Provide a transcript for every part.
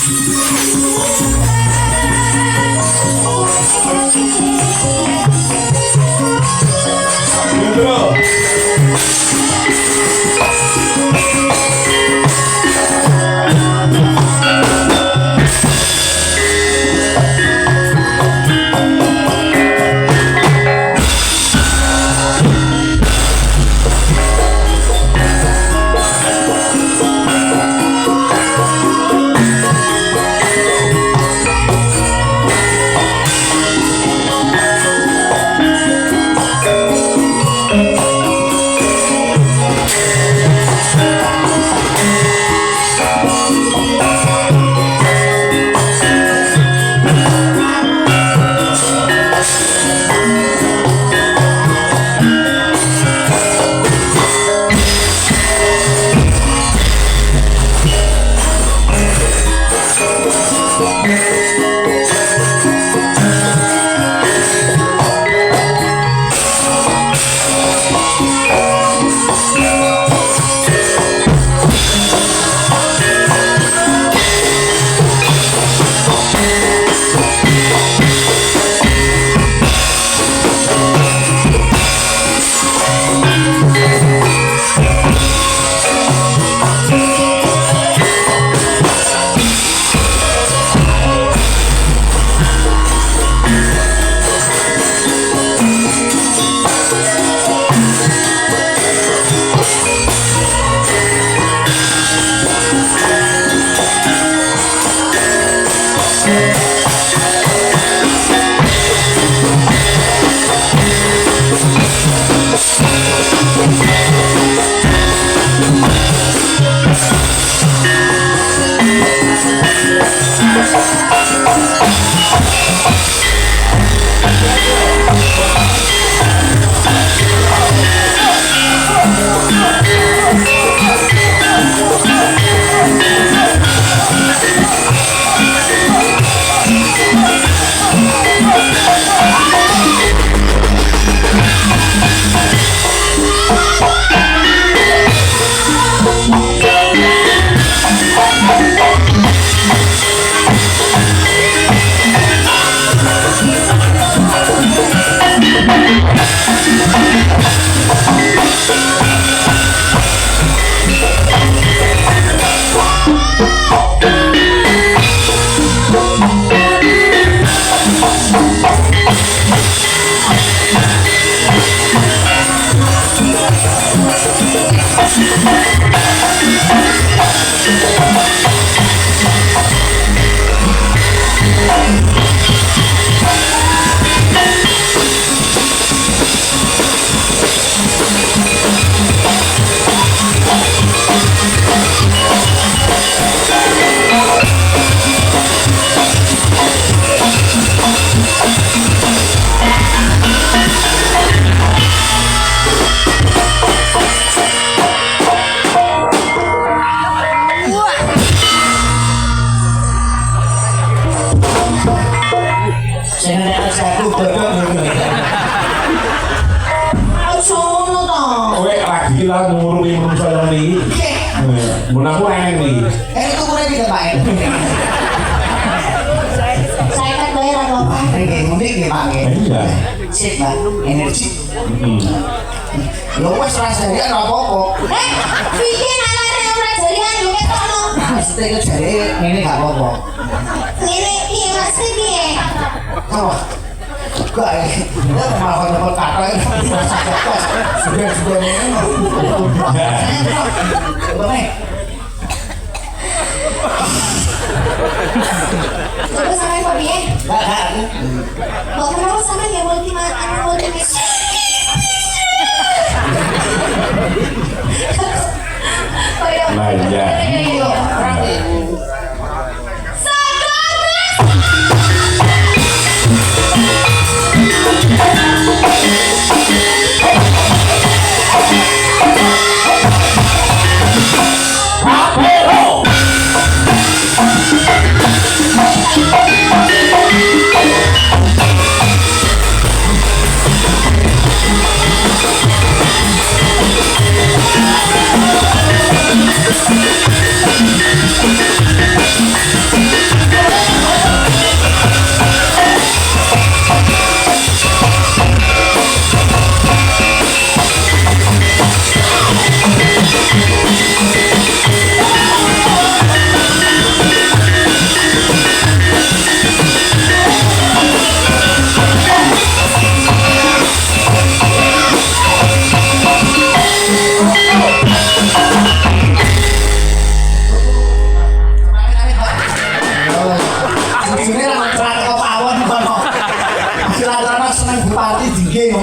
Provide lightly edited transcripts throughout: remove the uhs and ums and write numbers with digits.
We'll be right back.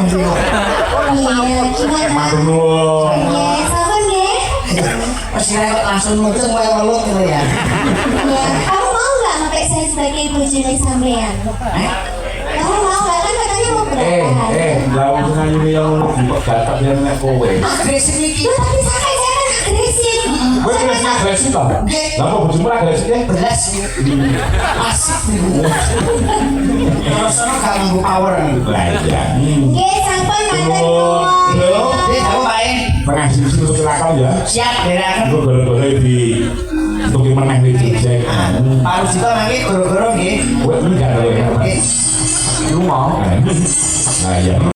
Iya, gimana? Matur nuwun. Nggih, sampun nggih. Pas kira langsung muncul mulai welut gitu ya. Iya, kamu mau nggak pakai saya sebagai bojone sampean? Kamu mau nggak kan katanya mau berangkat? Lah wong sing ayu yang kok gatak yen nek kowe. Agresif iki. Loh, tapi saya kan agresif. Kowe kira sing agresif to? Lah kok bojomu agresif ya? Belas asik nih. Terus ono gak nganggo power. Lah iya. Nggih, sampun matur nuwun. Lho, Dia tahu bae. pengajian untuk silakan ya. Siap derakan. Gue gara-gara di untuk menang di Jogja. Pak Rujito nanti goro-goro nggih. Gue enggak ada yang Nggih. lu mau. Nah, ya.